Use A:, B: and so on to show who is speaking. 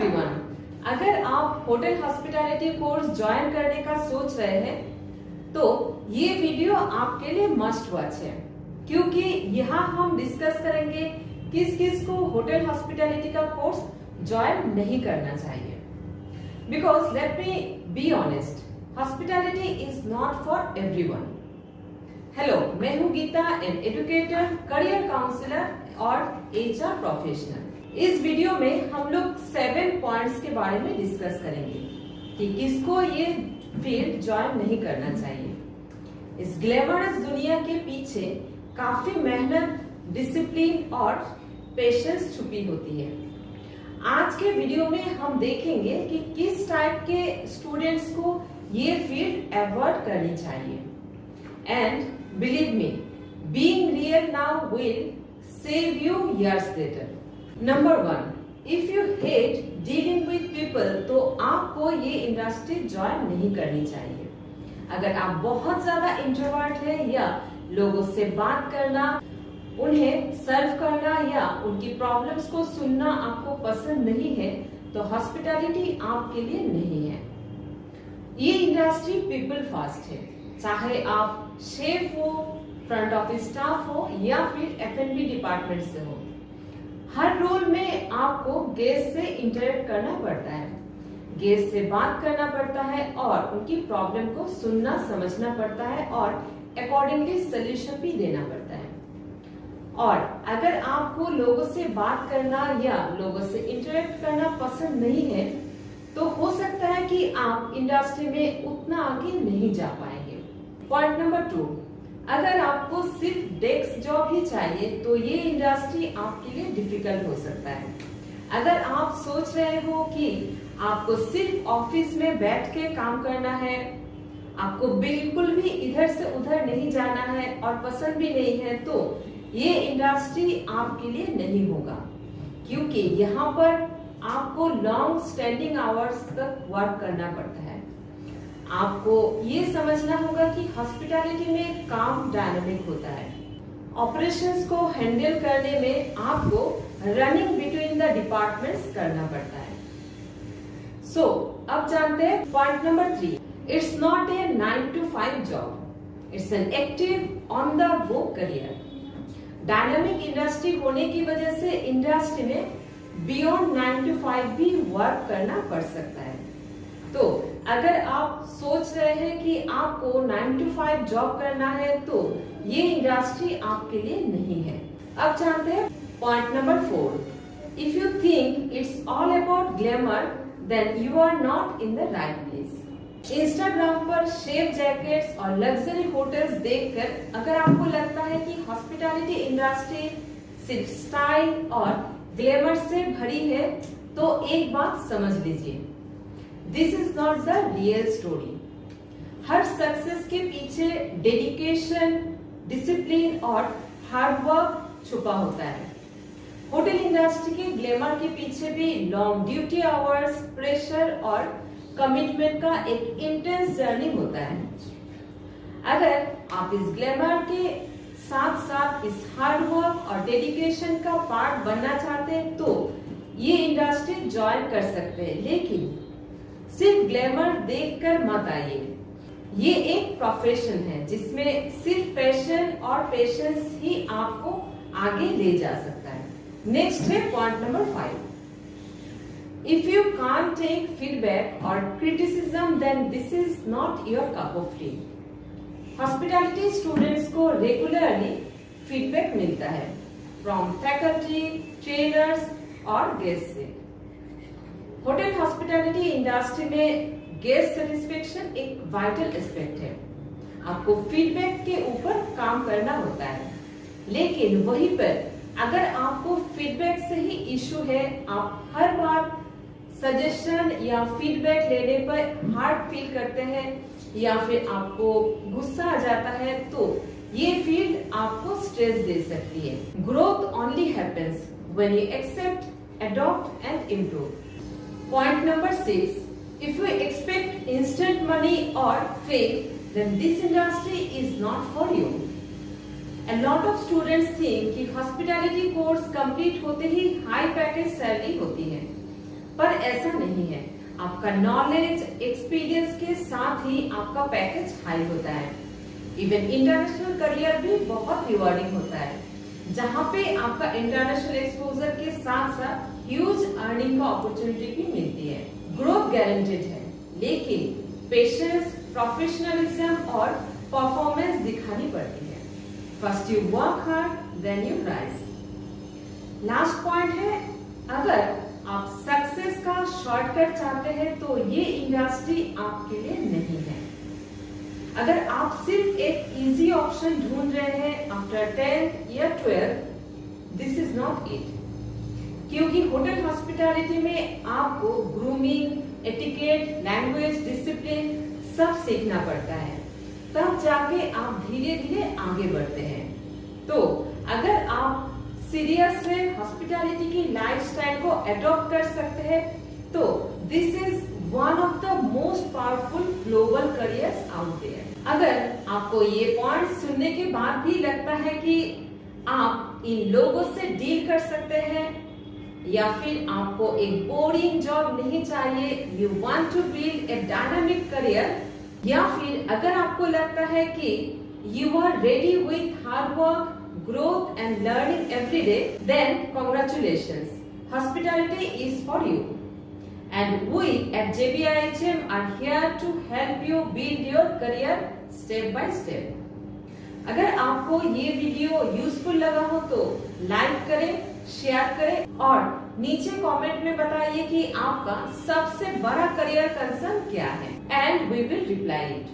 A: Everyone, अगर आप hotel hospitality course join करने का सोच रहे हैं तो ये वीडियो आपके लिए मस्ट वॉच है, क्योंकि यहाँ हम डिस्कस करेंगे किस किस को होटल हॉस्पिटैलिटी का कोर्स ज्वाइन नहीं करना चाहिए। Because let me be honest, hospitality is not for everyone. Hello, मैं हूँ Geeta, an educator, career counsellor और एचआर प्रोफेशनल। इस वीडियो में हम लोग 7 पॉइंट्स के बारे में डिस्कस करेंगे कि किसको ये फील्ड ज्वाइन नहीं करना चाहिए। इस ग्लैमरस दुनिया के पीछे काफी मेहनत, डिसिप्लिन और पेशेंस छुपी होती है। आज के वीडियो में हम देखेंगे कि किस टाइप के स्टूडेंट्स को ये फील्ड अवॉइड करनी चाहिए। And believe me, being real now will save you years later. Number 1, if you hate dealing with people, तो आपको ये इंडस्ट्री ज्वाइन नहीं करनी चाहिए। अगर आप बहुत ज्यादा इंट्रोवर्ट है या लोगों से बात करना, उन्हें सर्व करना या उनकी प्रॉब्लम्स को सुनना आपको पसंद नहीं है, तो हॉस्पिटैलिटी आपके लिए नहीं है। ये इंडस्ट्री पीपल फास्ट है, चाहे आप शेफ हो, फ्रंट ऑफिस स्टाफ हो या फिर F&B डिपार्टमेंट से हो। हर रोल में आपको गेस्ट से इंटरेक्ट करना पड़ता है, गेस्ट से बात करना पड़ता है और उनकी प्रॉब्लम को सुनना समझना पड़ता है और अकॉर्डिंगली सोल्यूशन भी देना पड़ता है। और अगर आपको लोगों से बात करना या लोगों से इंटरेक्ट करना पसंद नहीं है, तो हो सकता है कि आप इंडस्ट्री में उतना आगे नहीं जा पाएंगे। पॉइंट नंबर 2, अगर आपको सिर्फ डेस्क जॉब ही चाहिए तो ये इंडस्ट्री आपके लिए डिफिकल्ट हो सकता है। अगर आप सोच रहे हो कि आपको सिर्फ ऑफिस में बैठ के काम करना है, आपको बिल्कुल भी इधर से उधर नहीं जाना है और पसंद भी नहीं है, तो ये इंडस्ट्री आपके लिए नहीं होगा, क्योंकि यहाँ पर आपको लॉन्ग स्टैंडिंग आवर्स तक वर्क करना पड़ता है। आपको ये समझना होगा कि हॉस्पिटैलिटी में काम डायनामिक होता है। ऑपरेशंस को हैंडल करने में आपको रनिंग बिटवीन द डिपार्टमेंट्स करना पड़ता है। सो अब जानते हैं point number 3, it's not a 9 to 5 job, it's an active on the go career. Dynamic industry होने की वजह से इंडस्ट्री में बियॉन्ड 9 to 5 भी वर्क करना पड़ सकता है। तो अगर आप सोच रहे हैं कि आपको 9 to 5 जॉब करना है, तो ये इंडस्ट्री आपके लिए नहीं है। अब जानते हैं point number 4, if you think it's all about glamour, then you are not in the right place. Instagram पर शेफ जैकेट्स और लग्जरी होटल्स देखकर अगर आपको लगता है कि हॉस्पिटैलिटी इंडस्ट्री सिर्फ स्टाइल और ग्लैमर से भरी है, तो एक बात समझ लीजिए, this is not the real story. हर सक्सेस के पीछे डेडिकेशन, डिसिप्लिन और हार्ड वर्क छुपा होता है। होटल इंडस्ट्री के ग्लैमर के पीछे भी लॉन्ग ड्यूटी आवर्स, प्रेशर और कमिटमेंट का एक इंटेंस जर्नी होता है। अगर आप इस ग्लैमर के साथ साथ इस हार्ड वर्क और डेडिकेशन का पार्ट बनना चाहते हैं, तो ये इंडस्ट्री ज्वाइन कर सकते हैं, लेकिन सिर्फ ग्लैमर देखकर मत आइए। ये एक प्रोफेशन है जिसमें सिर्फ पैशन और पेशेंस ही आपको आगे ले जा सकता है। नेक्स्ट है point number 5, if you can't take feedback और criticism, then this is not your cup of tea. Hospitality students को रेगुलरली फीडबैक मिलता है फ्रॉम फैकल्टी, ट्रेनर्स और गेस्ट से। होटल हॉस्पिटैलिटी इंडस्ट्री में गेस्ट सेटिस्फेक्शन एक वाइटल एस्पेक्ट है। आपको फीडबैक के ऊपर काम करना होता है, लेकिन वहीं पर अगर आपको फीडबैक से ही इशू है, आप हर बार सजेशन या फीडबैक लेने पर हार्ड फील करते हैं या फिर आपको गुस्सा आ जाता है, तो ये फील्ड आपको स्ट्रेस दे सकती है। Growth only happens when you accept, adopt and improve. Point number 6, if you expect instant money or fame, then this industry is not for you. A lot of students think कि hospitality course complete होते ही high package salary होती है, पर ऐसा नहीं है। आपका knowledge, experience के साथ ही आपका पैकेज हाई होता है। इवन इंटरनेशनल करियर भी बहुत रिवॉर्डिंग होता है, जहाँ पे आपका इंटरनेशनल एक्सपोजर के साथ साथ ह्यूज अर्निंग का अपॉर्चुनिटी भी मिलती है। ग्रोथ गारंटेड है, लेकिन पेशेंस, प्रोफेशनलिज्म और परफॉर्मेंस दिखानी पड़ती है। First you work hard, then you rise. Last point है, अगर आप सक्सेस का शॉर्टकट चाहते हैं तो ये इंडस्ट्री आपके लिए नहीं है। अगर आप सिर्फ एक इजी ऑप्शन ढूंढ रहे हैं आफ्टर 10th या 12th, this is not it. क्योंकि होटल हॉस्पिटैलिटी में आपको ग्रूमिंग, एटिकेट, लैंग्वेज, डिसिप्लिन सब सीखना पड़ता है, तब जाके आप धीरे धीरे आगे बढ़ते हैं। तो अगर आप सीरियस है, हॉस्पिटैलिटी की लाइफस्टाइल को अडॉप्ट कर सकते हैं, तो this is one of the most powerful global careers out there. अगर आपको ये पॉइंट सुनने के बाद भी लगता है कि आप इन लोगों से डील कर सकते हैं, या फिर आपको एक बोरिंग जॉब नहीं चाहिए, you want to build a dynamic career, या फिर अगर आपको लगता है कि you are ready with hard work, growth and learning every day, then congratulations, hospitality is for you, and we at JBIHM are here to help you build your career step by step। अगर आपको ये video useful लगा हो तो like करें, share करें और नीचे कमेंट में बताइए कि आपका सबसे बड़ा करियर कंसर्न क्या है, and we will reply it.